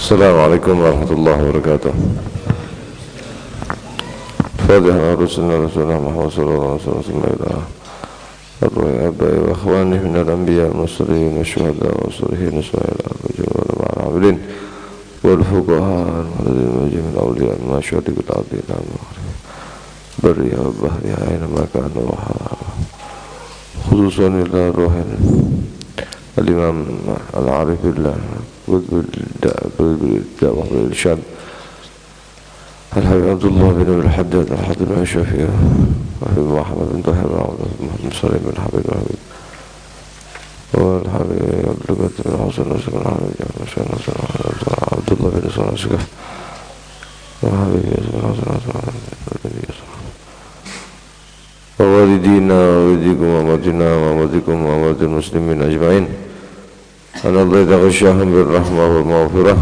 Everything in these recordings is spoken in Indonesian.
Assalamualaikum warahmatullahi wabarakatuh. Fatiha Rasulullah Muhammad sallallahu alaihi wasallam. Abai wa akhwani min al-anbiya al-mursalin wa syuhada wa salihin wa al-abidin wal fuqaha wal jami'il awliya ma syuhadu ta'dina bari wa bahri aina ma kana wa khususan ila ruhin al-imam al-arif billah بالدعوة والإرشاد الحبيب عبد الله بن الحداد الحضر الشافعي وحبيب محمد بن طاهر محمد سليم بن حبيب الحبيب والحبيب عبد القادر بن حسن نصر بن عبد الله بن صالح السقف والحبيب ياسر بن حسن نصر ووالدينا ووالديكم ووالدنا ووالدكم ووالد المسلمين أجمعين أن الله يتغشاهم بالرحمة والمغفرة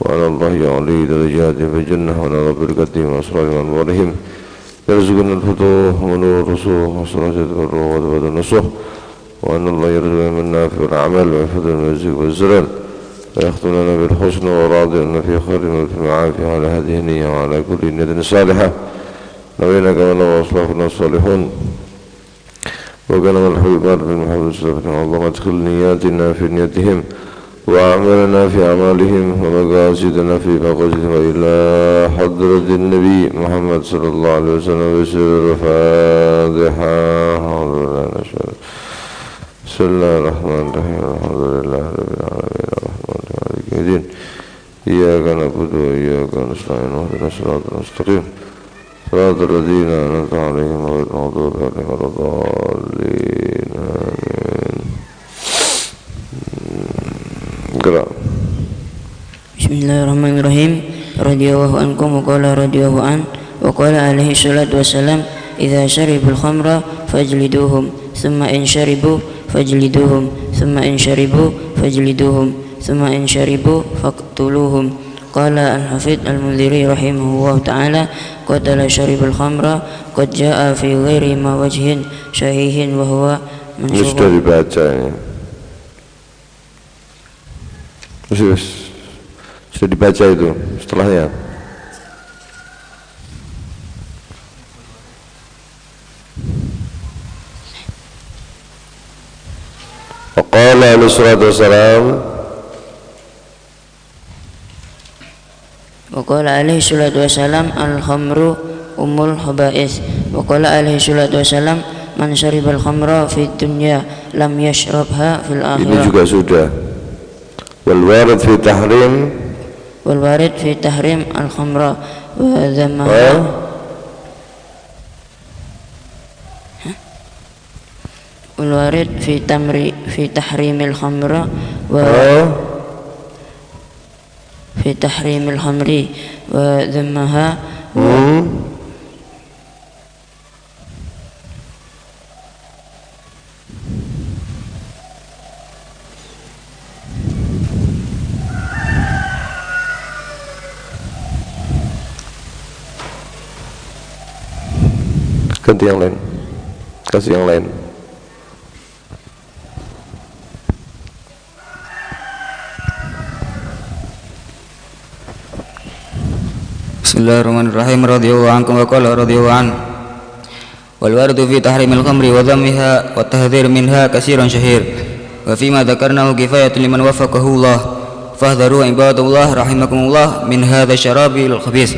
وأن الله يعلي درجاتهم في الجنة وأن الله بركتهم وأسرارهم وأنوارهم يرزقنا الفتوح ونور الرسوخ وصلاة الروح وذبات النصوح وأن الله يرزقنا من نافع الأعمال ويحفظنا من الرزق والزلال ويختم لنا بالحسن وراضنا في خير وفي معافية على هذه النية وعلى كل نية صالحة نوينا كما نوى أصلافنا الصالحون وكان من الحبيب بن محمد السلام اللهم ادخل نياتنا في نيتهم وأعمالنا في أعمالهم ومقاصدنا في مقاصدهم وإلى حضرة النبي محمد صلى الله عليه وسلم بسر الفاتحة بسم الله الرحمن الرحيم الحمد لله رب العالمين الرحمن الرحيم مالك يوم الدين إياك نعبد وإياك نستعين واهدنا الصراط المستقيم صراط الذين أنعمت عليهم غير المغضوب عليهم ولا الضالين آمين. Bismillahirrahmanirrahim. Radhiyallahu ankum wa qala radhiyallahu an wa qala alaihi salatu wassalam idza syaribul khamra fajliduhum thumma in syaribu fajliduhum thumma in syaribu fajliduhum thumma in syaribu faqtuluhum. Qala al-Hafidh al-Mundhiri rahimahullah ta'ala qatala syaribul khamra qad jaa fi ghairi ma wajhin sahihin wa huwa ini sudah dibaca ya. Sudah dibaca itu setelahnya. Qala alaihi salatu wassalam wa qala alaihi salatu wassalam al-khamru umul haba'is wa qala alaihi salatu wassalam man syaribal khamra fid dunya lam yashrabha fil akhirah. Ini juga sudah. Wal warid fi tahrim al-khamra wa dhammaha wal warid fi tahrimil khamra wa في تحريم الخمر وذمها ganti yang lain, kasih yang lain. Bismillahirrahmanirrahim. Radhiyallahu ankum wa qala radhiyallahu an wal waridu fi tahrimil khamri wa dhammiha wa tahdhir minha katsiran syahir wa fima dzakarnahu kifayatun liman waffaqahu Allah fahdharu ibadallah rahimakumullah min hadha syarabil khabith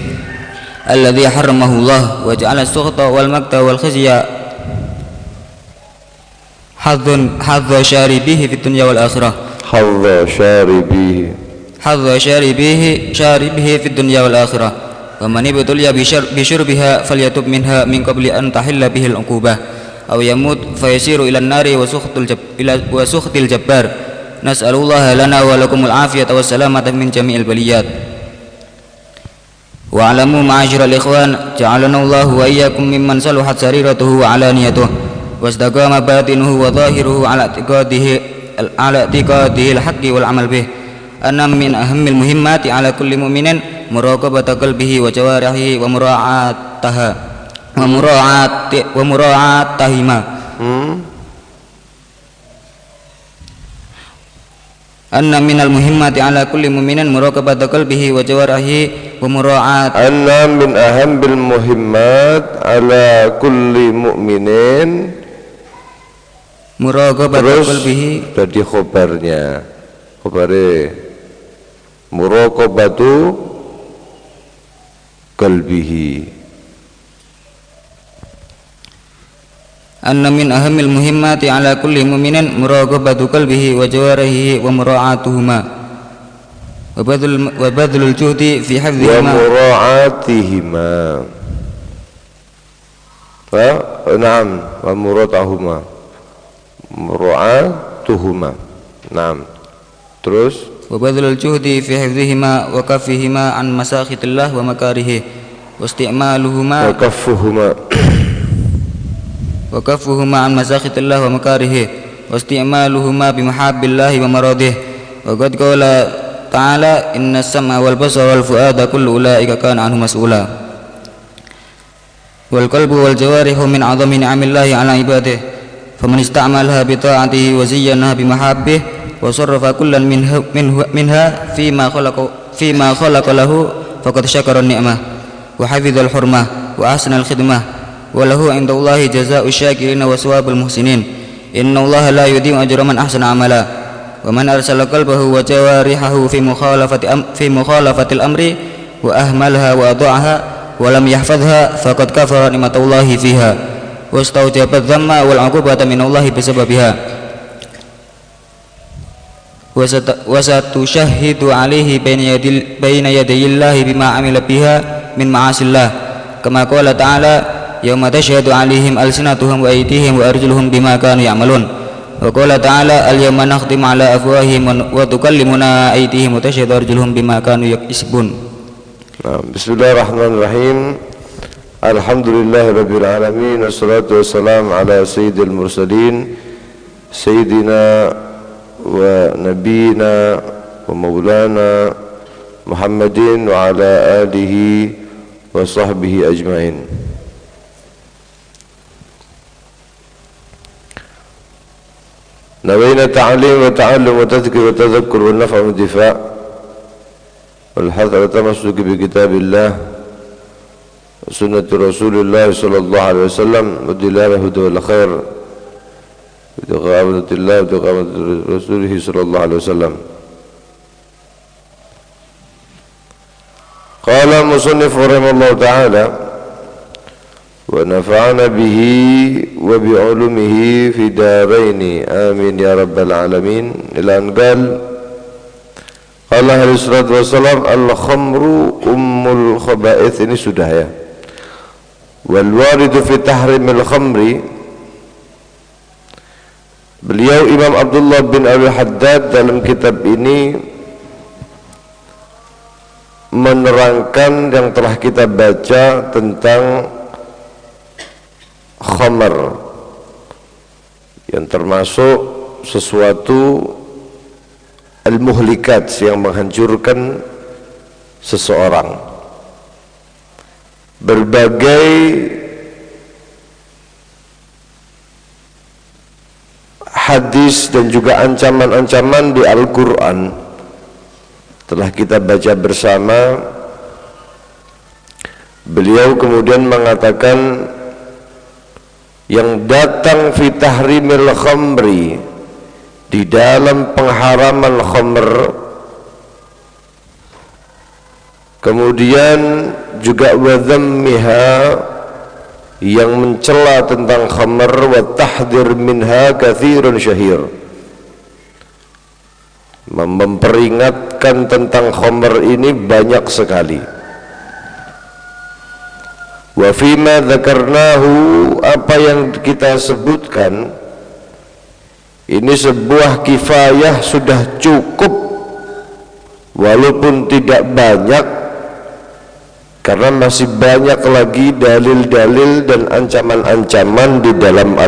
alladhi harramahu Allah wa ja'ala as-sukhta wal makta wal khizya hadza syaribihi fid dunya wal akhirah hadza syaribihi fid dunya wal akhirah wa man ibtuliya bisyurbiha falyatub minha min qabli an tahilla bihi al-uqubah aw yamut fayasiru ila an-nari wa sukhtil jabbar. Nas'alullaha lana wa lakumul afiyata was salamata min jami'il baliyat. Wa alamu ma'asyiral ikhwan ja'alana Allah wa iyyakum mimman saluhat sariratuhu wa alaniyatuhu wastaqama batinuhu wa zahiruhu ala i'tiqadihi al-haqqi wal amal bih. Anna min ahammil muhimmati ala kulli mu'minin muraqabata qalbihi wa jawarihi wa mura'atahima anna minal muhimmati ala kulli mu'minin muraqabatu qalbihi wa jawarihi wa mura'at anna min ahambil muhimmat ala kulli mu'minin muraqabatu qalbihi. Jadi khobarnya muraqabatu qalbihi, anna min ahamil muhimmati ala kulli mu'minin muraqabatu qalbihi wa jawarihi wa mura'atuhuma wa badlul juhdi fi hifdzihima wa mura'atihima na'am wa mura'atuhuma na'am. Terus wa badlul juhdi fi hifdzihima wa kaffihima an masakhitillah wa makarihi wa isti'maluhuma wa kaffuhuma an masakhitillah wa makarihi wa isti'maluhuma bi mahabbillahi wa maradih. Wa qad qala ta'ala inna as-sam'a wal basara wal fu'ada kullu ulaika kana anhu mas'ula. Wal qalbu wal jawarihu min 'azami ni'amillahi 'ala ibadihi faman ista'malaha bi ta'atihi wa zayyanaha bi mahabbih wa sarrafa kullan minha fi ma khalaqa lahu faqad syakara an-ni'mah wa hafidhal hurmah wa ahsana al-khidmah wa lahu 'indallahi jazaa'u syakirin wa thawabul muhsinin innallaha la yudhi'u ajra man ahsana amala wa man arsala qalbahu wa jawarihahu fi mukhalafatil amri wa ahmalaha wa adha'aha wa lam yahfazha faqad kafara ni'matallahi fiha wa istawjaba adh-dhamma wal 'uqubata minallahi bisababiha wa satushahhidu alaihi baina yadayillahi bima amila biha min ma'asillah kama qala ta'ala yawma tashhadu alaihim alsinatuhum wa aydihim wa arjuluhum bima kanu ya'malun wa qala ta'ala al-yawma nakhtimu ala afwahihim wa tukallimuna aydihim wa tashhadu arjuluhum bima kanu yaksibun. Bismillahirrahmanirrahim. Alhamdulillahirabbil alamin wassalatu wassalamu ala sayyidil mursalin sayyidina wa nabiyina wa maulana Muhammadin wa ala alihi wa sahbihi ajma'in. Nawayna ta'alim wa ta'allum wa tadhkir wa tadhakkur wa naf'a wa difa' wal hath ala tamassuki bi kitabillah wa sunnati rasulillah sallallahu alaihi wasallam wa dilala huda wal khair biqawlatillah wa biqawlati rasulih sallallahu alaihi wasallam. Qala musannif rahimahullahu ta'ala wa nafa'ana bihi wa bi'ulumihi fi daraini amin ya rabbal alamin. Ila an qala alaihi salatu wassalam al-khamru ummul khaba'ith. Ini sudah ya. Wal waridu fi tahrimil khamri, beliau Imam Abdullah bin Abi Haddad dalam kitab ini menerangkan yang telah kita baca tentang khamar, yang termasuk sesuatu al-muhlikat yang menghancurkan seseorang. Berbagai hadis dan juga ancaman-ancaman di Al-Quran telah kita baca bersama. Beliau kemudian mengatakan yang datang fi tahrimil khamri, di dalam pengharaman khamr, kemudian juga wa dhammiha, yang mencela tentang khamr, wa tahdzir minha katsirun syahir, memperingatkan tentang khamr ini banyak sekali. Wa fima dzakarnahu, apa yang kita sebutkan ini sebuah kifayah, sudah cukup walaupun tidak banyak, karena masih banyak lagi dalil-dalil dan ancaman-ancaman di dalam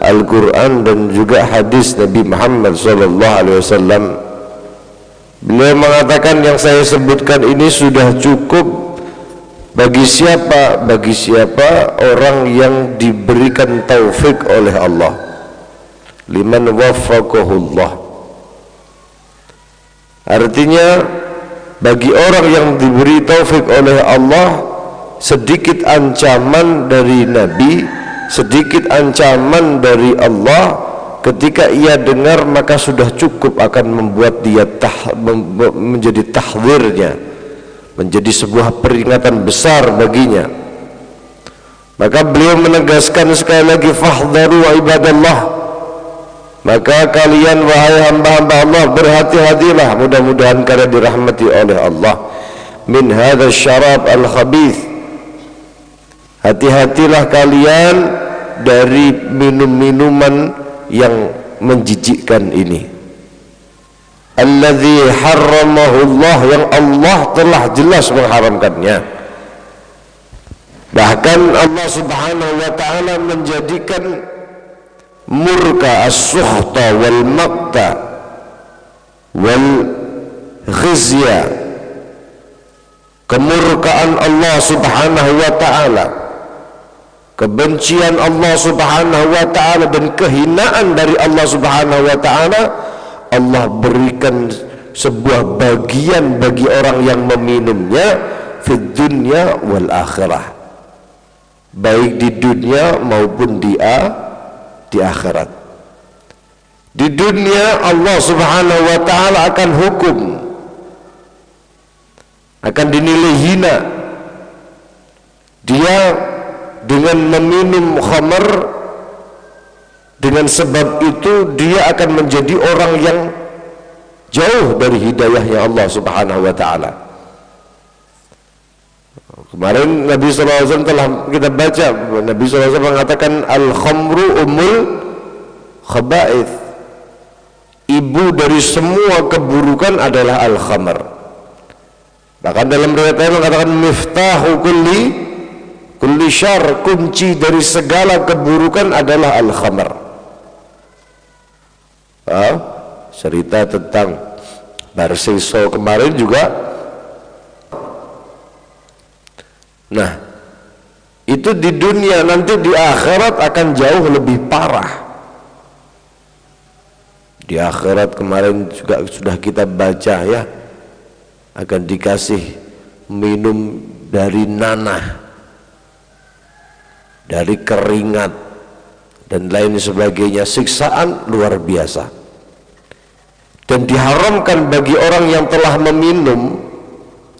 Al-Quran dan juga hadis Nabi Muhammad SAW. Beliau mengatakan yang saya sebutkan ini sudah cukup bagi siapa? Bagi siapa orang yang diberikan taufik oleh Allah. Liman waffaqahullah, Artinya bagi orang yang diberi taufik oleh Allah, sedikit ancaman dari Nabi, sedikit ancaman dari Allah, ketika ia dengar maka sudah cukup akan membuat dia menjadi tahdzirnya, menjadi sebuah peringatan besar baginya. Maka beliau menegaskan sekali lagi, fahdharu ibadallah, maka kalian wahai hamba-hamba Allah berhati-hatilah, mudah-mudahan kalian dirahmati oleh Allah, min hadzal syarab al-khabith, hati-hatilah kalian dari minum-minuman yang menjijikkan ini, alladzi harramahu Allah, yang Allah telah jelas mengharamkannya. Bahkan Allah Subhanahu wa ta'ala menjadikan murka, as-sukhta wal maqta wal khizya, kemurkaan Allah Subhanahu wa ta'ala, kebencian Allah Subhanahu wa ta'ala, dan kehinaan dari Allah Subhanahu wa ta'ala, Allah berikan sebuah bagian bagi orang yang meminumnya fid dunya wal akhirah, baik di dunia maupun di akhirat. Di dunia Allah Subhanahu wa ta'ala akan hukum, akan dinilai hina dia dengan meminum khamar. Dengan sebab itu dia akan menjadi orang yang jauh dari hidayahnya Allah Subhanahu wa ta'ala. Kemarin Nabi SAW telah kita baca, Nabi SAW mengatakan al-khamru ummul khaba'ith, ibu dari semua keburukan adalah al-khamr. Bahkan dalam riwayat lain mengatakan miftahu kulli syarr, kunci dari segala keburukan adalah al-khamr. Cerita tentang Barseso kemarin juga. Nah, itu di dunia, nanti di akhirat akan jauh lebih parah. Di akhirat kemarin juga sudah kita baca ya, akan dikasih minum dari nanah, dari keringat dan lain sebagainya, siksaan luar biasa. Dan diharamkan bagi orang yang telah meminum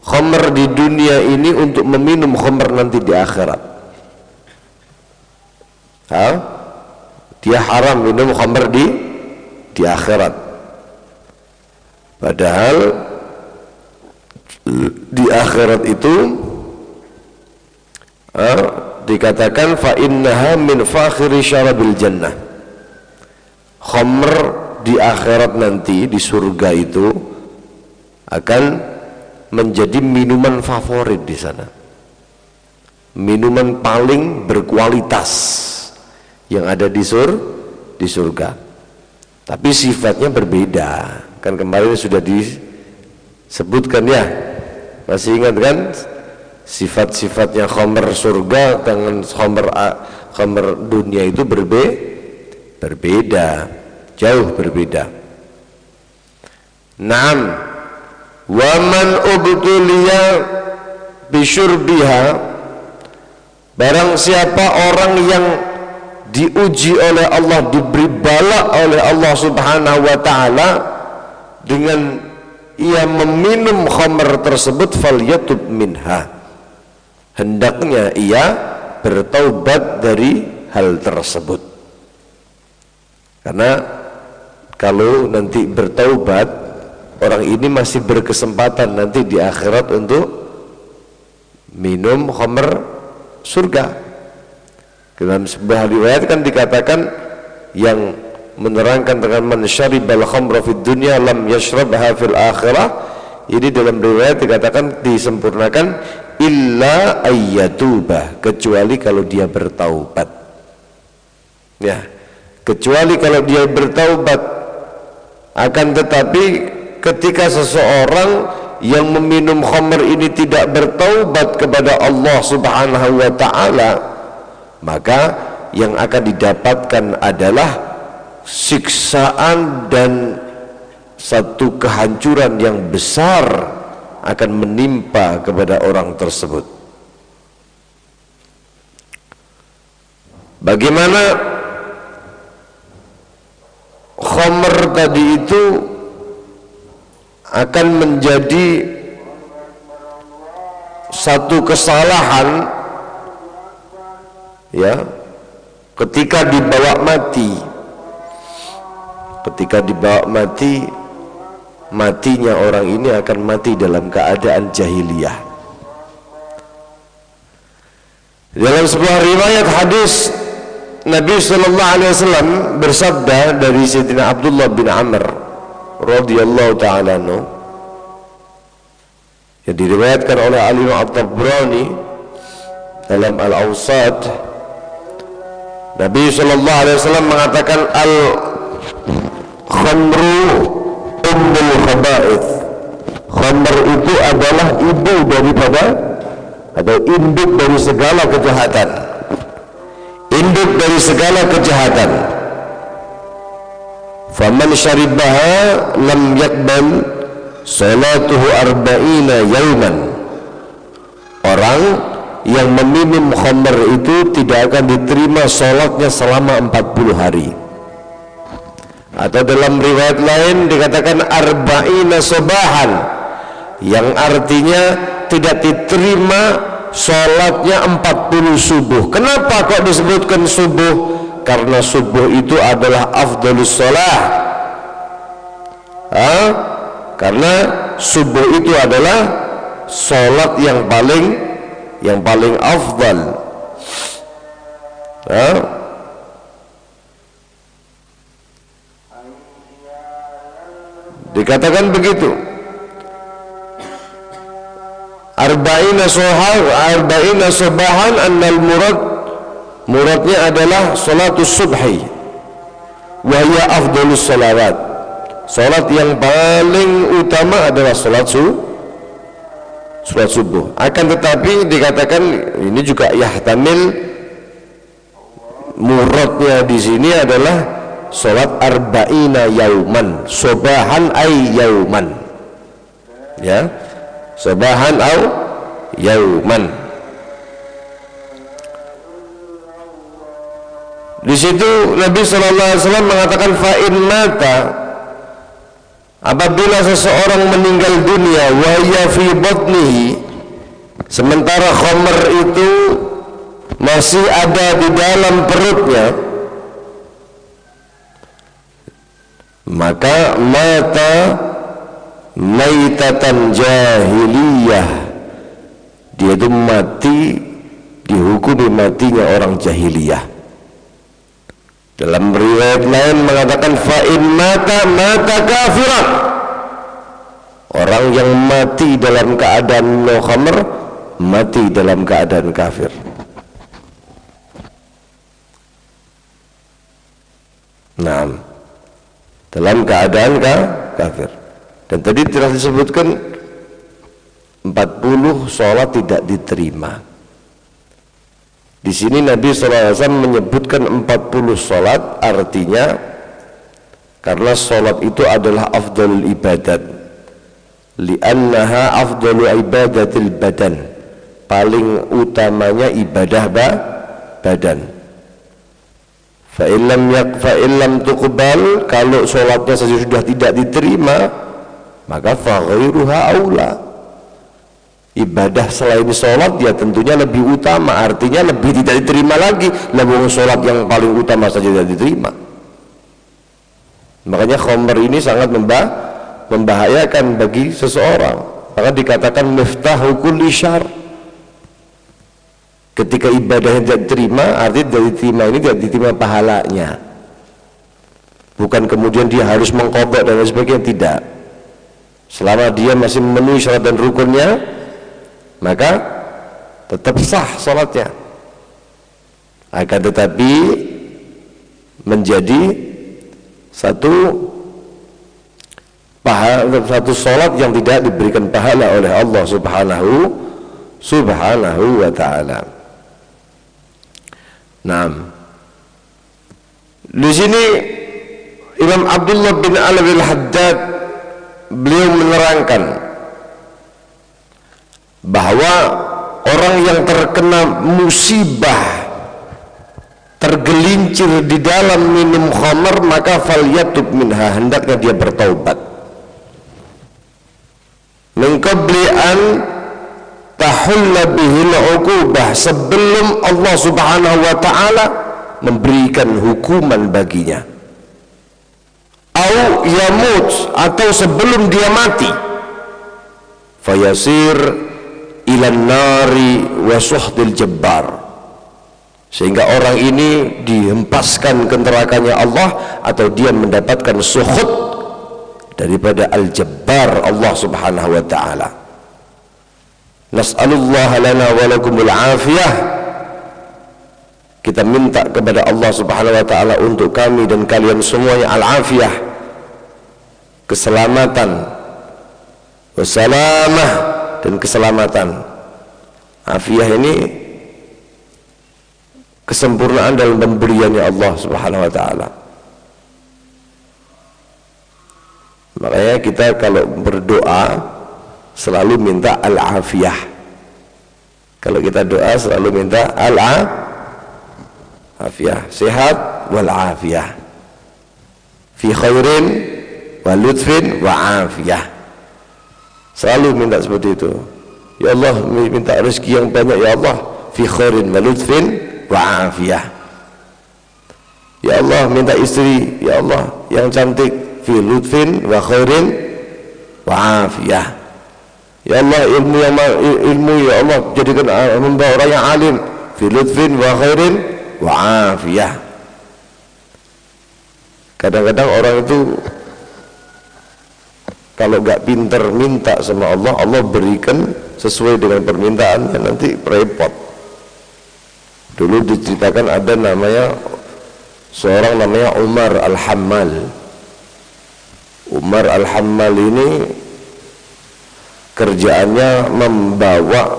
khamr di dunia ini untuk meminum khamr nanti di akhirat. Dia haram minum khamr di akhirat. Padahal di akhirat itu dikatakan fa innaha min fakhiri syarabil jannah. Khamr di akhirat nanti di surga itu akan menjadi minuman favorit di sana, minuman paling berkualitas yang ada di surga. Tapi sifatnya berbeda. Kan kemarin sudah disebutkan ya, masih ingat kan sifat-sifatnya khamr surga dengan khamr dunia itu berbeda, jauh berbeda. Naam, wa man ubtuliya bisyurbiha, barang siapa orang yang diuji oleh Allah, diberi bala oleh Allah Subhanahu wa ta'ala dengan ia meminum khamr tersebut, falyatub minha, hendaknya ia bertaubat dari hal tersebut. Karena kalau nanti bertaubat, orang ini masih berkesempatan nanti di akhirat untuk minum khamr surga. Dalam sebuah riwayat kan dikatakan yang menerangkan dengan man syaribal khamra fid dunya lam yashrabha fil akhirah, ini dalam riwayat dikatakan disempurnakan illa ayyatubah, kecuali kalau dia bertaubat. Ya, kecuali kalau dia bertaubat. Akan tetapi ketika seseorang yang meminum khamr ini tidak bertaubat kepada Allah Subhanahu wa ta'ala, maka yang akan didapatkan adalah siksaan dan satu kehancuran yang besar akan menimpa kepada orang tersebut. Bagaimana khamr tadi itu akan menjadi satu kesalahan ya ketika dibawa mati. Ketika dibawa mati, matinya orang ini akan mati dalam keadaan jahiliyah. Dalam sebuah riwayat hadis, Nabi sallallahu alaihi wasallam bersabda dari Sayyidina Abdullah bin Amr radhiyallahu ta'ala anhu, yang diriwayatkan oleh Al-Imam At-Tabrani dalam Al-Awsat. Nabi sallallahu alaihi wasallam mengatakan, al-khamru ummul khaba'ith. Khamr itu adalah ibu daripada atau induk dari segala kejahatan. Induk dari segala kejahatan. Faman syaribaha lam yakbal salatuhu arba'ina yauman. Orang yang meminum khamr itu tidak akan diterima salatnya selama 40 hari. Atau dalam riwayat lain dikatakan arba'ina sabahan, yang artinya tidak diterima salatnya 40 subuh. Kenapa kok disebutkan subuh? Karena subuh itu adalah afdhalus shalah. Karena subuh itu adalah salat yang paling afdal. Dikatakan begitu. Arba'ina sabahan annal muradnya adalah salatus subhi wa hiya afdhalus salawat. Salat yang paling utama adalah salat subuh. Akan tetapi dikatakan ini juga yahtamil, muradnya di sini adalah salat arba'ina yauman, sabahan ay yauman, ya, sabahan au yauman. Di situ Nabi sallallahu alaihi wasallam mengatakan, fa in mata, apabila seseorang meninggal dunia, wa ya fi batnihi, sementara khamr itu masih ada di dalam perutnya, maka mata maitatan jahiliyah, dia itu mati, dihukumi matinya orang jahiliyah. Dalam riwayat lain mengatakan fa in mata kafiran, orang yang mati dalam keadaan minum khamr mati dalam keadaan kafir. Nah, dalam keadaan kafir. Dan tadi telah disebutkan 40 sholat tidak diterima. Di sini Nabi SAW menyebutkan 40 sholat, artinya karena sholat itu adalah afdalul ibadat, li'annaha afdalu ibadatil badan, paling utamanya ibadah badan. Fa'illam tuqbal, kalau sholatnya saja sudah tidak diterima, maka faghairuha aula, ibadah selain sholat ya tentunya lebih utama, artinya lebih tidak diterima lagi. Lebih sholat yang paling utama saja tidak diterima. Makanya khamr ini sangat membahayakan bagi seseorang. Maka dikatakan miftahu kulli syarr. Ketika ibadahnya tidak diterima, artinya tidak diterima ini tidak diterima pahalanya. Bukan kemudian dia harus mengqadha dan sebagainya, tidak. Selama dia masih memenuhi syarat dan rukunnya, maka tetap sah salatnya. Akan tetapi menjadi satu salat yang tidak diberikan pahala oleh Allah Subhanahu wa ta'ala. Nah, di sini Imam Abdullah bin Alawi al-Haddad beliau menerangkan bahwa orang yang terkena musibah, tergelincir di dalam minum khamar, maka falyatub minha, hendaknya dia bertaubat. Min qabli an tahulla bihil uqubah, sebelum Allah Subhanahu wa taala memberikan hukuman baginya. Au yamut, atau sebelum dia mati. Fayasir ilan nari wa suhdil jabbar, sehingga orang ini dihempaskan ke nerakanya Allah, atau dia mendapatkan suhud daripada al-jabbar Allah Subhanahu wa taala. Nas'alullah lana wa lakumul afiyah, kita minta kepada Allah Subhanahu wa taala untuk kami dan kalian semuanya al-afiyah, keselamatan, wassalamah, dan keselamatan. Afiyah ini kesempurnaan dalam pemberiannya Allah Subhanahu wa taala. Makanya kita kalau berdoa selalu minta al-afiyah. Kalau kita doa selalu minta al-afiyah, sehat wal afiyah, fi khairin wa lutfin wa afiyah. Selalu minta seperti itu. Ya Allah, minta rezeki yang banyak ya Allah, fi khairin wa lutfin wa afiyah. Ya Allah, minta istri ya Allah yang cantik, fi lutfin wa khairin wa afiyah. Ya Allah, ilmu ya Allah jadikan hamba orang yang alim, fi lutfin wa khairin wa afiyah. Kadang-kadang orang itu kalau gak pinter minta sama Allah, Allah berikan sesuai dengan permintaannya, nanti repot. Dulu diceritakan ada namanya seorang namanya Umar Al-Hammal. Umar Al-Hammal ini kerjaannya membawa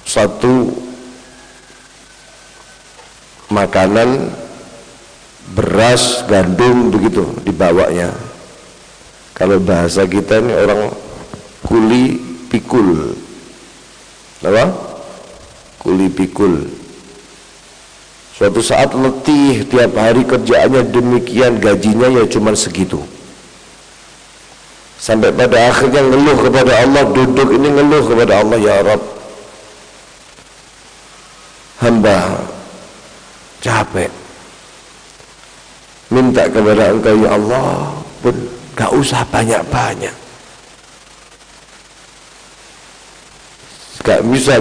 satu makanan, beras, gandum, begitu dibawanya. Kalau bahasa kita ini orang kuli pikul. Apa? Kuli pikul. Suatu saat letih, tiap hari kerjaannya demikian, gajinya ya cuma segitu. Sampai pada akhirnya ngeluh kepada Allah, duduk ini ngeluh kepada Allah, ya Rabb, hamba capek, minta kepada Engkau ya Allah pun gak usah banyak-banyak, gak usah,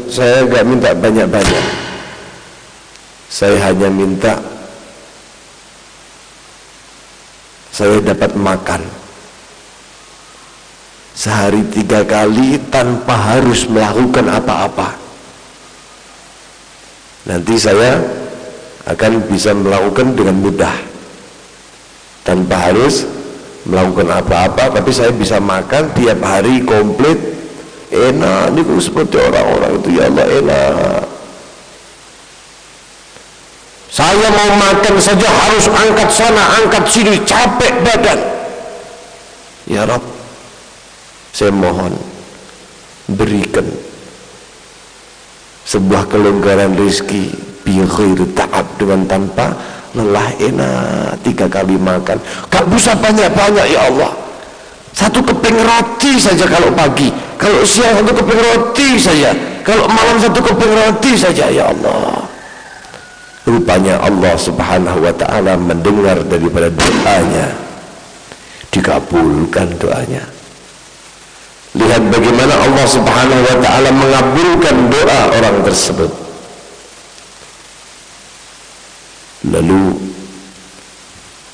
saya gak minta banyak-banyak, saya hanya minta saya dapat makan sehari 3 kali tanpa harus melakukan apa-apa. Nanti saya akan bisa melakukan dengan mudah tanpa harus melakukan apa-apa, tapi saya bisa makan tiap hari komplit, enak. Ini seperti orang-orang itu, ya Allah enak. Saya mau makan saja harus angkat sana angkat sini, capek badan. Ya Rabb, saya mohon berikan sebuah kelonggaran rezeki bi ghairi ta'ab, dengan tanpa lelah, enak 3 kali makan, gak bisa banyak-banyak ya Allah. 1 keping roti saja kalau pagi, kalau siang 1 keping roti saja, kalau malam 1 keping roti saja ya Allah. Rupanya Allah Subhanahu wa ta'ala mendengar daripada doanya, dikabulkan doanya. Lihat bagaimana Allah Subhanahu wa ta'ala mengabulkan doa orang tersebut. Lalu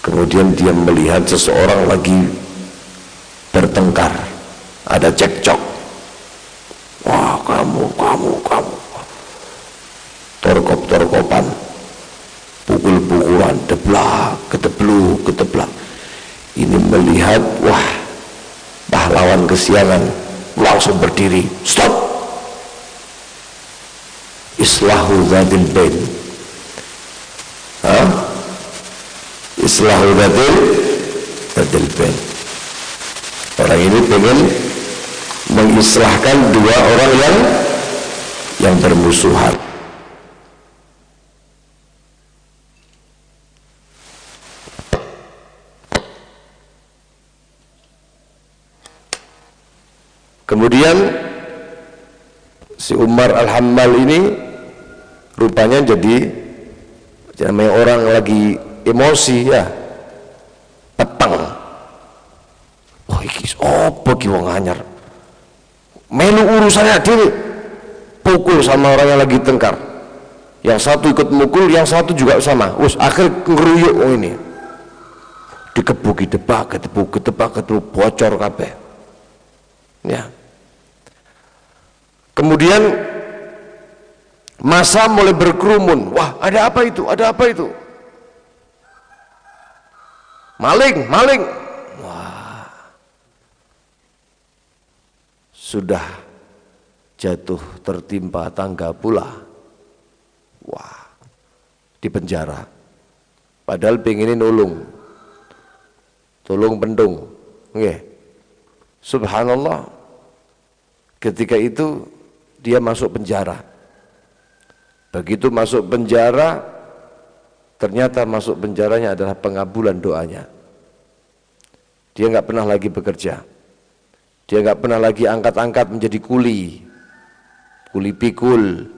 kemudian dia melihat seseorang lagi bertengkar, ada cekcok. Wah, kamu torkop-torkopan, pukul-pukulan, deblak, ketebluk. Ini melihat, wah, pahlawan kesiangan, langsung berdiri, stop, islahu dzatil bain, islahu dzatil Tadil Ben. Orang ini pengen mengislahkan dua orang yang bermusuhan. Kemudian si Umar Al-Hammal ini rupanya jadi namanya orang lagi emosi ya, petang. Oh iki opo ki wong anyar. Melu urusannya dhewe. Pukul sama orang yang lagi tengkar. Yang satu ikut mukul, yang satu juga sama. Wes akhir ngeruyuk ini. Dikebuki debak, ketepuk, bocor kabeh. Ya. Kemudian masa mulai berkerumun. Wah, ada apa itu? Ada apa itu? Maling, maling. Wah. Sudah jatuh tertimpa tangga pula. Wah. Di penjara. Padahal pengenin nulung. Tolong pendung. Nggih. Subhanallah. Ketika itu dia masuk penjara. Begitu masuk penjara, ternyata masuk penjaranya adalah pengabulan doanya. Dia nggak pernah lagi bekerja. Dia nggak pernah lagi angkat-angkat menjadi kuli pikul.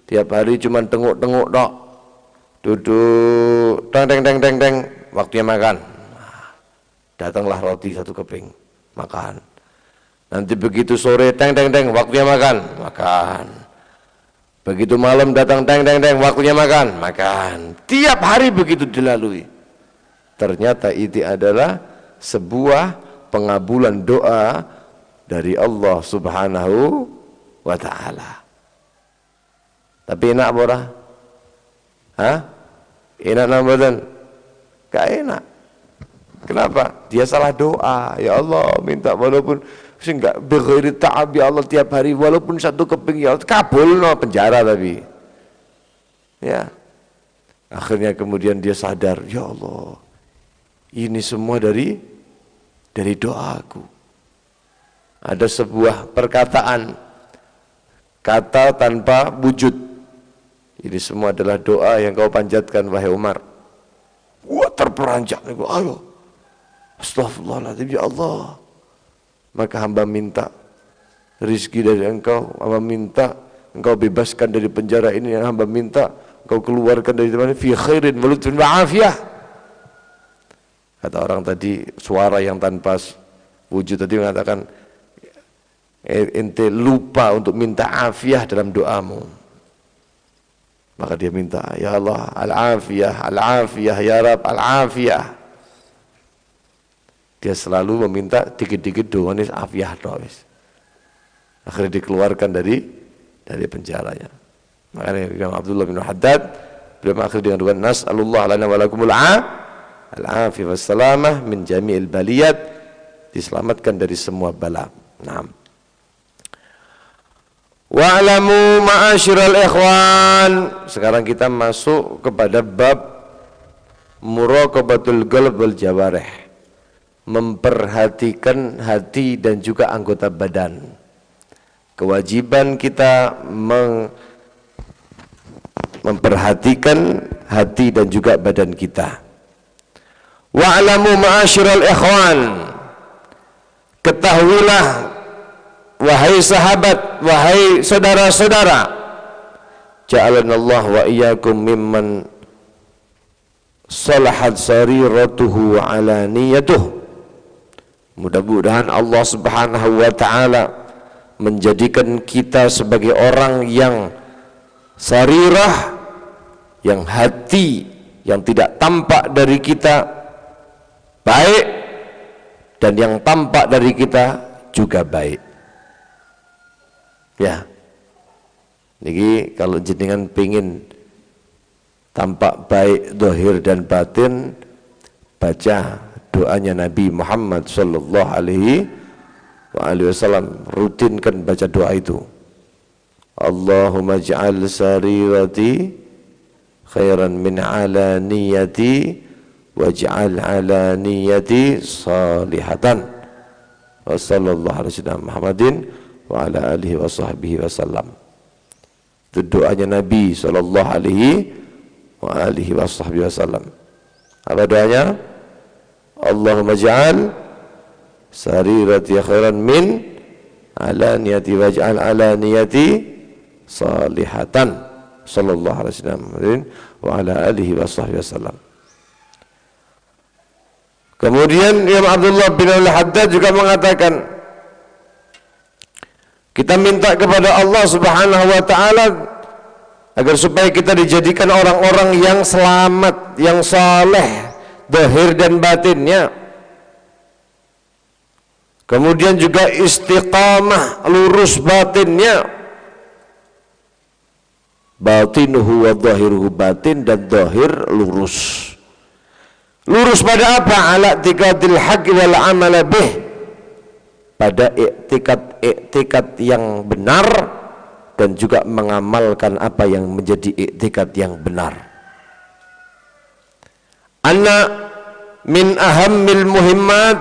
Tiap hari cuma tengok-tengok dok, duduk, teng, waktunya makan. Datanglah roti satu keping, makan. Nanti begitu sore, teng, waktunya makan. Begitu malam datang, teng, waktunya makan. Tiap hari begitu dilalui. Ternyata itu adalah sebuah pengabulan doa dari Allah Subhanahu wa ta'ala. Tapi enak apa? Hah? Enak nambahan? Gak enak. Kenapa? Dia salah doa. Ya Allah, minta walaupun enggak beri ta'ab ya Allah tiap hari walaupun satu keping ya Allah, kabul no penjara tapi. Ya. Akhirnya kemudian dia sadar, ya Allah. Ini semua dari doaku. Ada sebuah perkataan, kata tanpa wujud. Ini semua adalah doa yang kau panjatkan wahai Umar. Wah, terperanjak. Ayo. Astaghfirullahaladzim, ya Allah. Maka hamba minta rizki dari engkau, hamba minta engkau bebaskan dari penjara ini, yang hamba minta engkau keluarkan dari mana fi khairin wa lutfin wa afiyah. Kata orang tadi, suara yang tanpa wujud tadi mengatakan, ente lupa untuk minta afiyah dalam doamu. Maka dia minta, ya Allah, al-afiyah, ya Rab, al-afiyah. Dia selalu meminta dikit-dikit doa ini afiyah doa. Akhirnya dikeluarkan dari penjaranya. Makanya Imam Abdullah bin Haddad beliau mengakhiri dengan doa nas'alullah lana wa lakumul al-afiyah wassalamah min jami'il baliyat, diselamatkan dari semua bala. Naam. Wa'lamu ma'asyiral ikhwan. Sekarang kita masuk kepada bab muraqabatul qalb wal jawarih. Memperhatikan hati dan juga anggota badan. Kewajiban kita memperhatikan hati dan juga badan kita. Wa'lamu ma'asyiral ikhwan. Ketahuilah wahai sahabat, wahai saudara-saudara, ja'alanallahu wa iyyakum mimman salahat sariratuhu wa alaniyatuh. Mudah-mudahan Allah Subhanahu wa ta'ala menjadikan kita sebagai orang yang sarirah, yang hati yang tidak tampak dari kita baik, dan yang tampak dari kita juga baik. Ya. Jadi kalau jenengan pengin tampak baik zahir dan batin, baca doanya Nabi Muhammad sallallahu alaihi wasallam, rutinkan baca doa itu. Allahumma ij'al sarirati khairan min alaniyati waj'al ala niyati salihatan. Wa sallallahu alaihi wasallam Muhammadin wa ala alihi wa sahbihi wasallam. Itu doanya Nabi sallallahu alaihi wa alihi wa sahbihi wasallam. Apa doanya? Allahumma ja'al sarirati khairan min alaniyati waj'al alaniyati salihatan. Sallallahu alaihi wasallam wa ala alihi wa sahbihi wasallam. Kemudian Imam Abdullah bin Al-Haddad juga mengatakan, kita minta kepada Allah Subhanahu wa taala agar supaya kita dijadikan orang-orang yang selamat, yang saleh zahir dan batinnya. Kemudian juga istiqamah, lurus batinnya. Batinuhu wa zahiruhu, batin dan zahir lurus. Lurus pada apa? Ala i'tiqadil haqq wal amala bih, pada i'tikad yang benar dan juga mengamalkan apa yang menjadi i'tikad yang benar. Anna min ahammil muhimmat,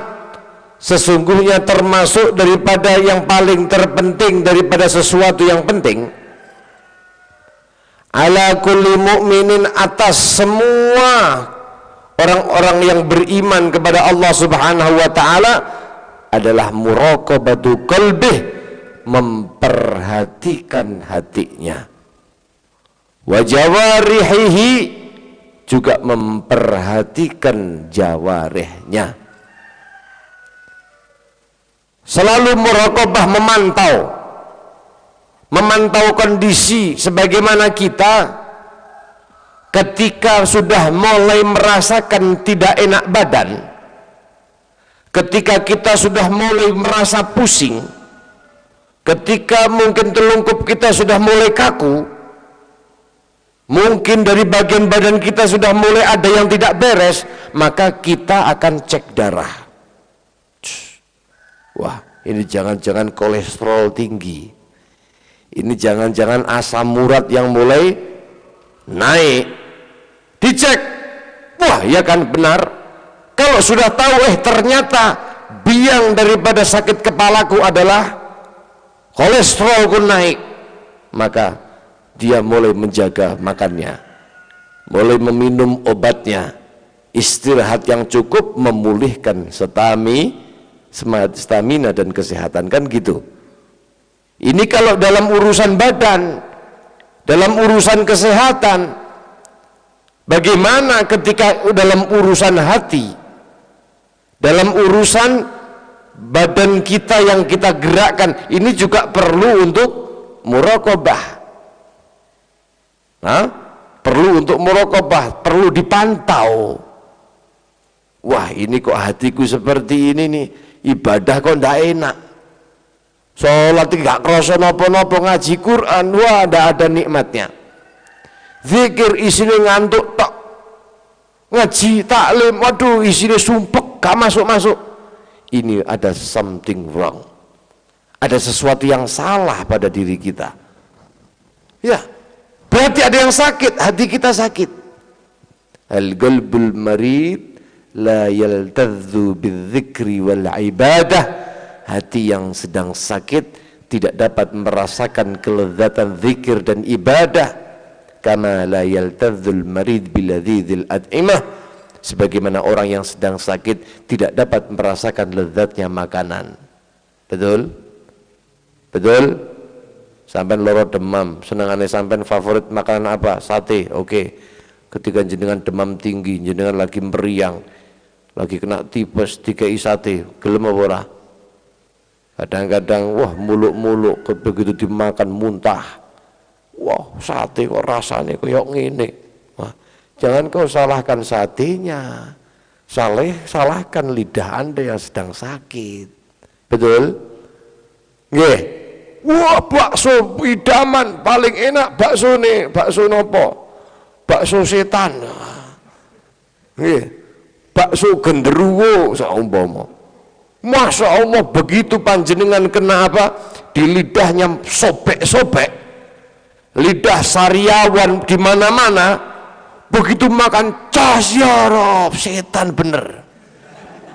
sesungguhnya termasuk daripada yang paling terpenting daripada sesuatu yang penting, ala kulli mu'minin, atas semua orang-orang yang beriman kepada Allah Subhanahu wa taala, adalah muraqabatu qalbih, memperhatikan hatinya, wa jawarihihi, juga memperhatikan jawarihnya. Selalu muraqabah, memantau kondisi sebagaimana kita ketika sudah mulai merasakan tidak enak badan, ketika kita sudah mulai merasa pusing, ketika mungkin telungkup kita sudah mulai kaku, mungkin dari bagian badan kita sudah mulai ada yang tidak beres, maka kita akan cek darah. Wah, ini jangan-jangan kolesterol tinggi, ini jangan-jangan asam urat yang mulai naik. Dicek, wah ya kan benar. Kalau sudah tahu ternyata biang daripada sakit kepalaku adalah kolesterolku naik, maka dia mulai menjaga makannya, mulai meminum obatnya, istirahat yang cukup, memulihkan stamina dan kesehatan, kan gitu. Ini kalau dalam urusan badan, dalam urusan kesehatan. Bagaimana ketika dalam urusan hati, dalam urusan badan kita yang kita gerakkan, ini juga perlu untuk muraqabah. Perlu untuk muraqabah, perlu dipantau. Wah, ini kok hatiku seperti ini nih, ibadah kok ndak enak, sholat tidak kerasa nopo-nopo, ngaji Quran, wah ndak ada nikmatnya. Zikir isinya ngantuk tok, ngaji taklim, waduh isinya sumpek, gak masuk-masuk. Ini ada something wrong, ada sesuatu yang salah pada diri kita. Ya, berarti ada yang sakit, hati kita sakit. Al-qalbul marid la yaltadzu bidzikri wal ibadah, hati yang sedang sakit tidak dapat merasakan kelezatan zikir dan ibadah. Kama la yaltadzul marid biladzil ad'imah, sebagaimana orang yang sedang sakit tidak dapat merasakan lezatnya makanan. Betul? Betul? Sampai loro demam, senengane sampai favorit makanan apa? Sate. Oke. Ketika jenengan demam tinggi, jenengan lagi meriang, lagi kena tipes, dikei sate, gelem apa ora? Kadang-kadang wah muluk-muluk, begitu dimakan muntah. Wah, sate kok rasanya kayak ngene. Wah, jangan kau salahkan satenya, salahkan lidah Anda yang sedang sakit. Betul? Nggih. Wah, bakso idaman paling enak bakso nih, bakso nopo? Bakso setan. Nggih. Bakso genderuwo saumpama. Masya Allah, begitu panjenengan kena apa? Di lidahnya sobek-sobek. Lidah sariawan di mana-mana, begitu makan cas ya Rob, setan bener.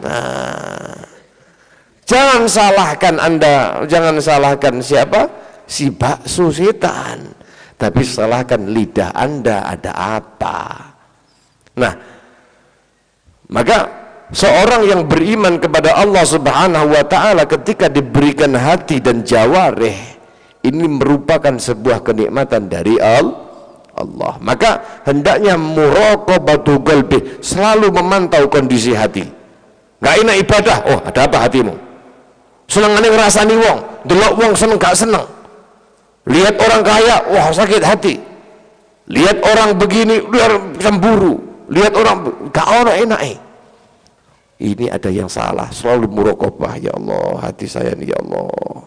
Nah, jangan salahkan Anda, jangan salahkan siapa? Si bakso setan, tapi salahkan lidah Anda ada apa. Nah, maka seorang yang beriman kepada Allah Subhanahu wa taala ketika diberikan hati dan jawarih, ini merupakan sebuah kenikmatan dari Allah. Maka hendaknya muraqabatul qalbi, selalu memantau kondisi hati. Nggak enak ibadah, oh ada apa hatimu? Senengane ngrasani wong, delok wong seneng gak seneng. Lihat orang kaya, wah sakit hati. Lihat orang begini, luar cemburu. Lihat orang gak ono enake. Ini ada yang salah. Selalu muraqabah, ya Allah, hati saya nih ya Allah.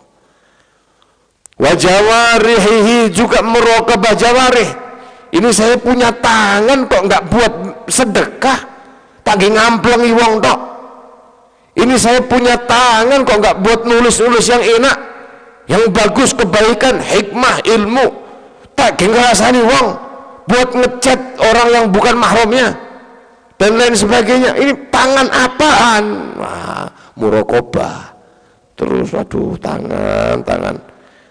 Wa jawarihi, juga muraqabah jawarih. Ini saya punya tangan kok nggak buat sedekah, tak ngamplengi wong tok. Ini saya punya tangan kok nggak buat nulis-nulis yang enak, yang bagus, kebaikan, hikmah, ilmu, tak ngrasani wong, buat ngechat orang yang bukan mahramnya dan lain sebagainya. Ini tangan apaan? Wah, muraqabah. Terus aduh, tangan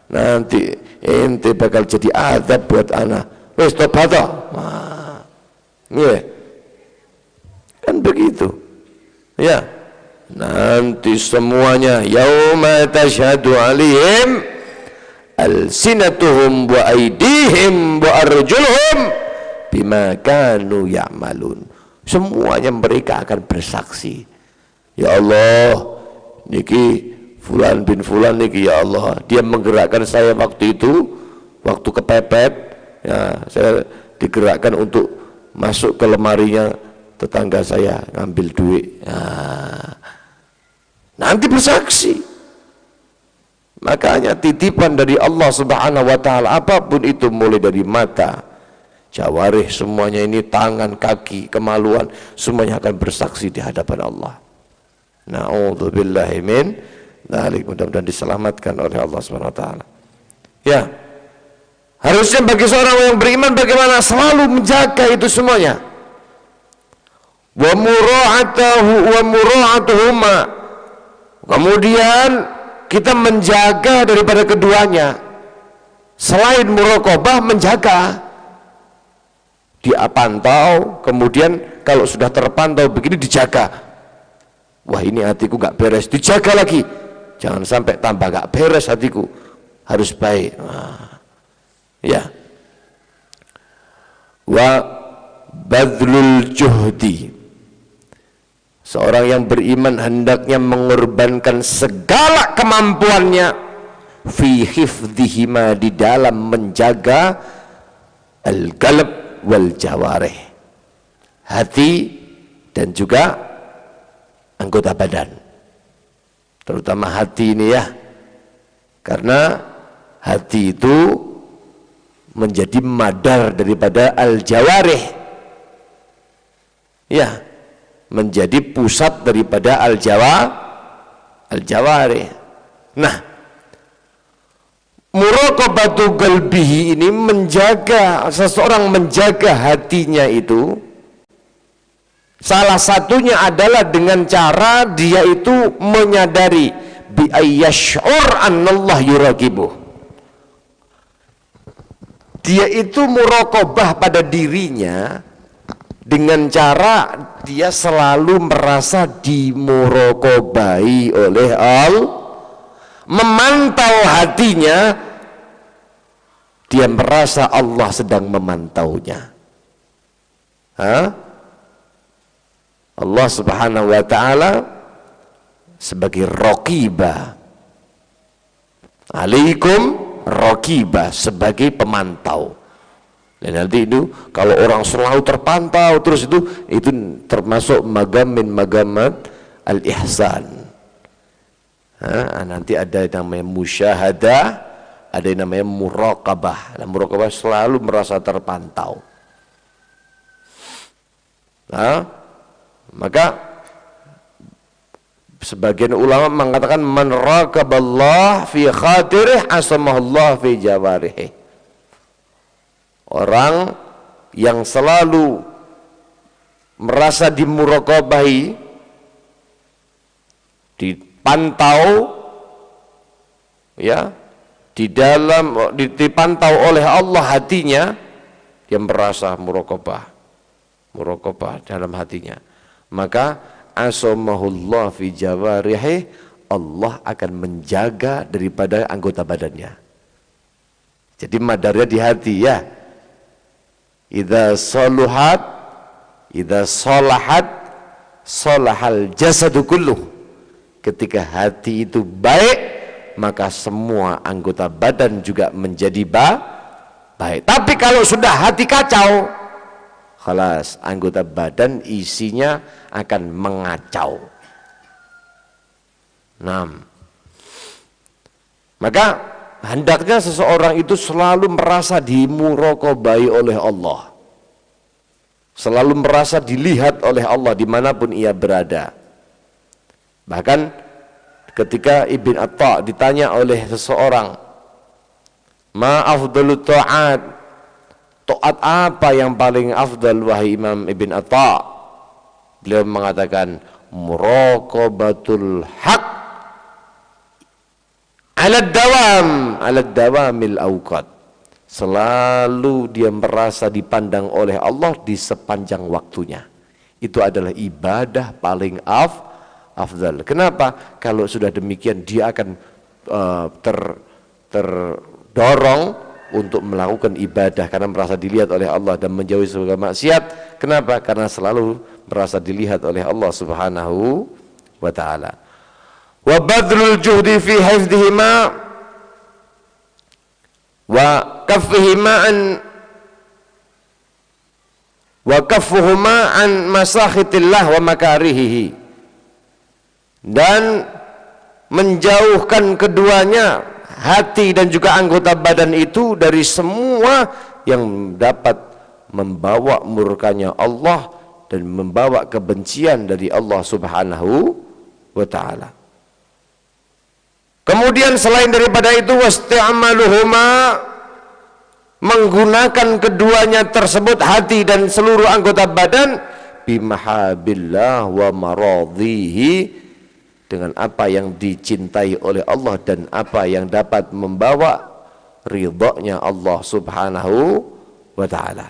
nanti ente bakal jadi azab buat anak. Wes tobat toh. Wah, yeah. Kan begitu ya. Nanti semuanya yauma tashhadu alaihim alsinatuhum wa aydihim wa arjuluhum bima kanu ya'malun. Semuanya mereka akan bersaksi. Ya Allah, niki fulan bin fulan niki, ya Allah, dia menggerakkan saya waktu itu, waktu kepepet ya, saya digerakkan untuk masuk ke lemarinya tetangga saya ngambil duit. Nanti bersaksi. Makanya titipan dari Allah Subhanahu wa taala, apapun itu, mulai dari mata, jawarih, semuanya ini, tangan, kaki, kemaluan, semuanya akan bersaksi di hadapan Allah. Na'udzubillahi min dzalik. Mudah-mudahan diselamatkan oleh Allah Subhanahu wa taala. Ya. Harusnya bagi seorang yang beriman bagaimana? Selalu menjaga itu semuanya. Wa mura'atuhuma. Kemudian kita menjaga daripada keduanya. Selain muraqabah, menjaga, dia pantau, kemudian kalau sudah terpantau begini dijaga. Wah, ini hatiku gak beres, dijaga lagi. Jangan sampai tambah gak beres hatiku, harus baik. Ya. Wa badlul juhdi. Seorang yang beriman hendaknya mengorbankan segala kemampuannya fi hifdzihima, di dalam menjaga al-qalb wal jawarih, hati dan juga anggota badan, terutama hati ini ya, karena hati itu menjadi madar daripada al-jawarih ya, menjadi pusat daripada al-jawarih. Nah, muraqabatu qalbihi ini menjaga, seseorang menjaga hatinya itu salah satunya adalah dengan cara dia itu menyadari bi ayyash'ur annallah yuraqibuh. Dia itu muraqabah pada dirinya dengan cara dia selalu merasa dimuraqabahi oleh Allah, memantau hatinya, dia merasa Allah sedang memantaunya. Allah Subhanahu wa ta'ala sebagai raqibah, alaikum raqibah, sebagai pemantau. Dan nanti itu kalau orang selalu terpantau terus, itu termasuk magamat al-ihsan. Nanti ada yang namanya musyahadah, ada yang namanya muraqabah. Nah, muraqabah selalu merasa terpantau. Maka sebagian ulama mengatakan man raqaballah fi khatirih asamahullah fi jawarihih. Orang yang selalu merasa dimuraqabahi, dipantau, ya, dipantau oleh Allah hatinya, dia merasa muraqabah dalam hatinya, maka asamahullah fi jawarihi, Allah akan menjaga daripada anggota badannya. Jadi madarnya di hati, ya. Idza salahat salahal jasadu kulluh. Ketika hati itu baik, maka semua anggota badan juga menjadi baik. Tapi kalau sudah hati kacau, khalas, anggota badan isinya akan mengacau. Maka hendaknya seseorang itu selalu merasa dimuraqabai oleh Allah, selalu merasa dilihat oleh Allah dimanapun ia berada. Bahkan ketika Ibn Atta ditanya oleh seseorang, ma afdalut ta'at, taat apa yang paling afdal wahai Imam Ibn Atta? Beliau mengatakan muraqabatul haq ala dawamil awqat. Selalu dia merasa dipandang oleh Allah di sepanjang waktunya. Itu adalah ibadah paling afdal. Kenapa? Kalau sudah demikian dia akan terdorong untuk melakukan ibadah karena merasa dilihat oleh Allah dan menjauhi segala maksiat. Kenapa? Karena selalu merasa dilihat oleh Allah Subhanahu wa ta'ala. Wa badrul juhdi fi hifdhihima wa kaffuhuma an masakhitillah wa makarihihi, dan menjauhkan keduanya, hati dan juga anggota badan itu, dari semua yang dapat membawa murkanya Allah dan membawa kebencian dari Allah Subhanahu wa ta'ala. Kemudian selain daripada itu, wasti'maluhuma, menggunakan keduanya tersebut, hati dan seluruh anggota badan, bimahabillah wa maradhihi, dengan apa yang dicintai oleh Allah dan apa yang dapat membawa ridha-Nya Allah Subhanahu wa ta'ala.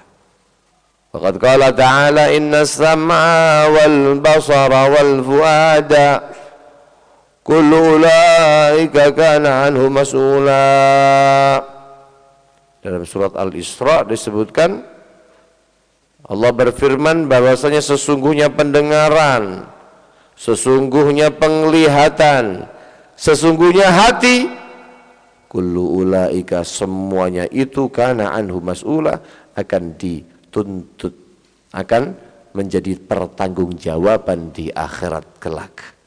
Faqad qala ta'ala innas sam'a wal basara wal fuada kullu ulaika kana anhu mas'ula. Dalam surat Al-Isra disebutkan, Allah berfirman bahwasanya sesungguhnya pendengaran, sesungguhnya penglihatan, sesungguhnya hati, kullu ulaika, semuanya itu kana anhu mas'ula, akan dituntut, akan menjadi pertanggungjawaban di akhirat kelak.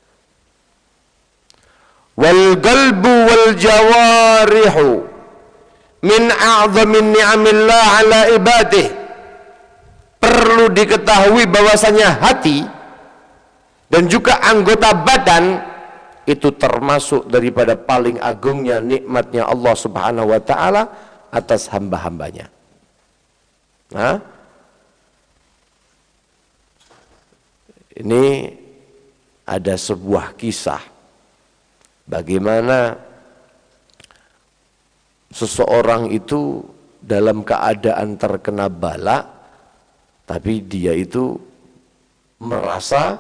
Wal qalbu wal jawarihu min a'zamin ni'amillah ala ibadih. Perlu diketahui bahwasanya hati dan juga anggota badan itu termasuk daripada paling agungnya nikmatnya Allah Subhanahu wa ta'ala atas hamba-hambanya. Nah, ini ada sebuah kisah bagaimana seseorang itu dalam keadaan terkena bala, tapi dia itu merasa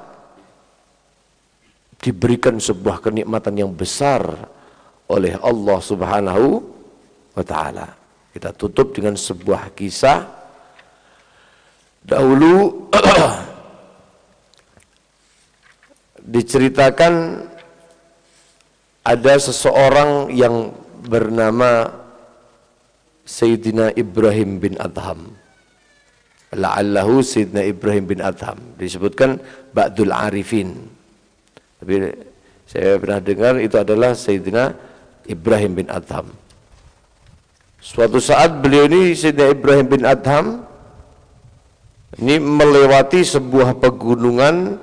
diberikan sebuah kenikmatan yang besar oleh Allah Subhanahu wa ta'ala. Kita tutup dengan sebuah kisah. Dahulu diceritakan ada seseorang yang bernama Sayyidina Ibrahim bin Adham. La'allahu Sayyidina Ibrahim bin Adham. Disebutkan Ba'dul Arifin. Tapi saya pernah dengar itu adalah Sayyidina Ibrahim bin Adham. Suatu saat beliau ini, Sayyidina Ibrahim bin Adham, ini melewati sebuah pegunungan.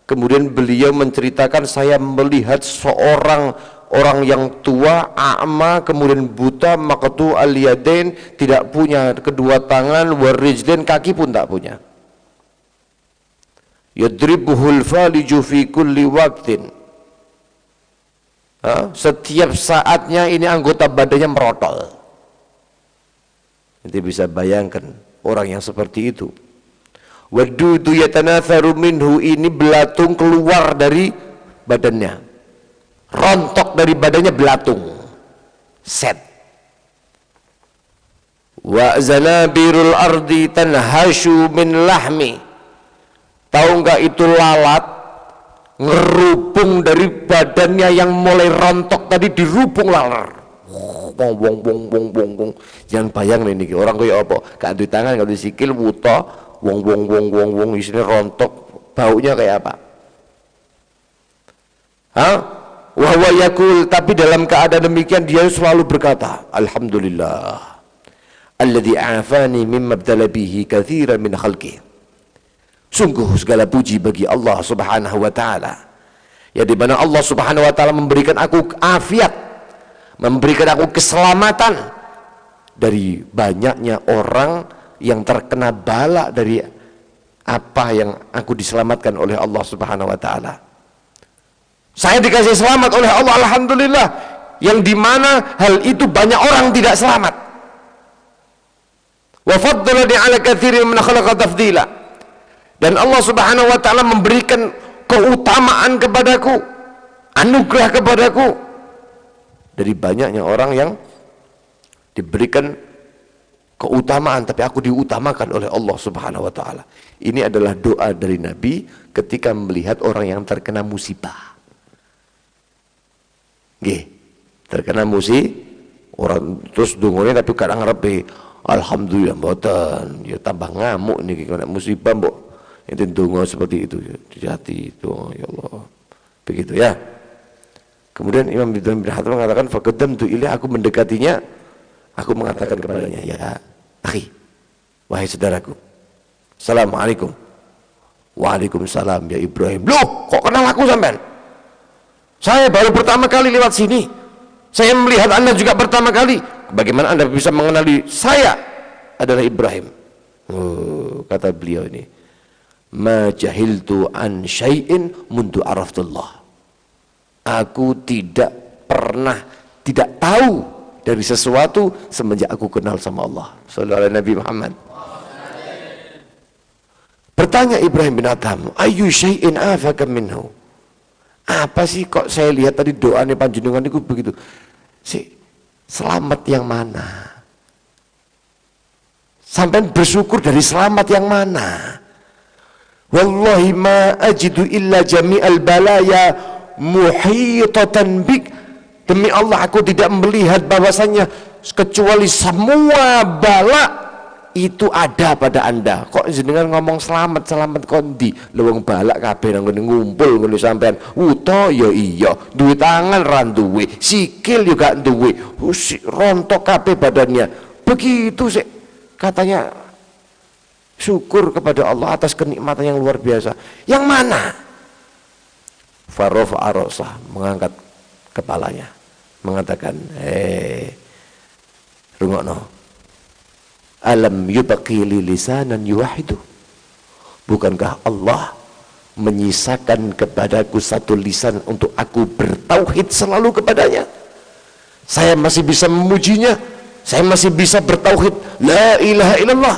Kemudian beliau menceritakan, saya melihat seorang orang yang tua, a'ma, kemudian buta, maqtu al-yadain, tidak punya kedua tangan, warijlain, kaki pun tak punya. yadribuhul faliju fi kulli waqtin. Setiap saatnya ini anggota badannya merotol. Nanti bisa bayangkan orang yang seperti itu. Wadudu yatanatharu minhu, ini belatung keluar dari badannya, rontok dari badannya belatung. Set. Wa zanabirul ardi tanhashu min lahmi. Tahu nggak itu lalat ngerubung dari badannya yang mulai rontok tadi, dirubung laler. Bong bong bong bong bong bong. Jangan bayang nih orang kayak apa? Gak ada tangan, gak ada sikil, wuto, wong wong wong wong wong, isinya rontok, baunya kayak apa? Wahwa yakul, tapi dalam keadaan demikian dia selalu berkata, alhamdulillah, alladzi afani mimma btala bihi katsiran min khalqihi. Sungguh segala puji bagi Allah Subhanahu wa taala, ya di mana Allah Subhanahu wa taala memberikan aku afiat, memberikan aku keselamatan dari banyaknya orang yang terkena bala dari apa yang aku diselamatkan oleh Allah Subhanahu wa taala. Saya dikasih selamat oleh Allah, alhamdulillah, yang dimana hal itu banyak orang tidak selamat. Wa faddalani ala katsirin min khalaqa tafdila. Dan Allah Subhanahu wa taala memberikan keutamaan kepadaku, anugerah kepadaku dari banyaknya orang yang diberikan keutamaan, tapi aku diutamakan oleh Allah Subhanahu wa taala. Ini adalah doa dari Nabi ketika melihat orang yang terkena musibah. Nggih, terkena orang terus dungone tapi kadang ngarepe alhamdulillah mboten, ya tambah ngamuk niki kena musibah mbok. Itu donga seperti itu di hati itu, ya Allah. Begitu ya. Kemudian Imam bin Hatim mengatakan faqaddamtu ilaihi, aku mendekatinya, aku mengatakan kepadanya, ya akhi, wahai saudaraku, assalamualaikum. Waalaikumsalam ya Ibrahim. Loh, kok kenal aku sampean? Saya baru pertama kali lewat sini. Saya melihat Anda juga pertama kali. Bagaimana Anda bisa mengenali saya adalah Ibrahim? Oh, kata beliau ini, ma jahiltu an syai'in mundu araftullah. Aku tidak pernah tidak tahu dari sesuatu semenjak aku kenal sama Allah. Sallallahu alaihi Nabi Muhammad. Bertanya Ibrahim bin Adham, ayu syai'in afaka minhu. Apa sih kok saya lihat tadi doanya panjenengan itu begitu? Selamat yang mana? Sampai bersyukur dari selamat yang mana? Wallahi ma ajidu illa jami'al balaya muhitatan bik. Demi Allah aku tidak melihat bahwasanya kecuali semua bala itu ada pada Anda. Kok jenengan ngomong selamat kondi leweng balak kabeh nang ngene ngumpul ngono sampean. Uta ya iya, duwe tangan ra duwe, sikil juga duwe, rontok kabeh badannya. Begitu sih katanya syukur kepada Allah atas kenikmatan yang luar biasa. Yang mana? Farofa arosah, mengangkat kepalanya, mengatakan, rungokno, alam yubaqi li lisanan yuwahidu. Bukankah Allah menyisakan kepadaku satu lisan untuk aku bertauhid selalu kepadanya? Saya masih bisa memujinya, saya masih bisa bertauhid la ilaha illallah.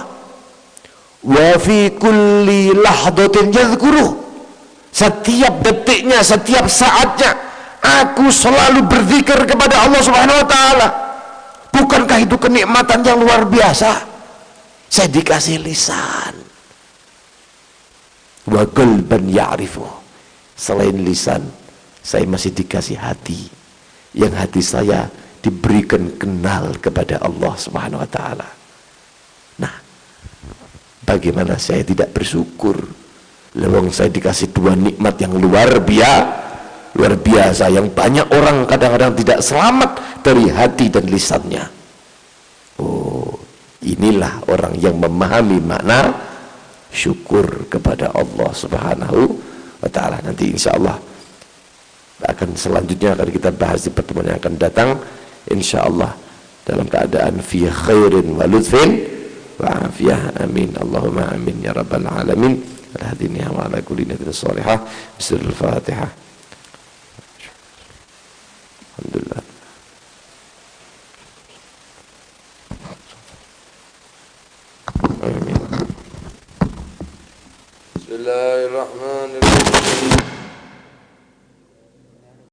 Wa fi kulli lahdatin yadhkuruh. Setiap detiknya, setiap saatnya aku selalu berzikir kepada Allah Subhanahu wa taala. Bukankah itu kenikmatan yang luar biasa? Saya dikasih lisan, wa qalban ya'rifu. Selain lisan, saya masih dikasih hati, yang hati saya diberikan kenal kepada Allah Subhanahu wa taala. Nah, bagaimana saya tidak bersyukur? Lewang saya dikasih dua nikmat yang luar biasa, yang banyak orang kadang-kadang tidak selamat dari hati dan lisannya. Oh, inilah orang yang memahami makna syukur kepada Allah Subhanahu wa taala. Nanti insyaallah akan selanjutnya akan kita bahas di pertemuan yang akan datang, insyaallah dalam keadaan fi khairin wa lutfin wa afiyah. Amin Allahumma amin ya rabbal alamin. هدني على كل نية صالحة بسر الفاتحة. الحمد لله. آمين. بسم الله الرحمن الرحيم.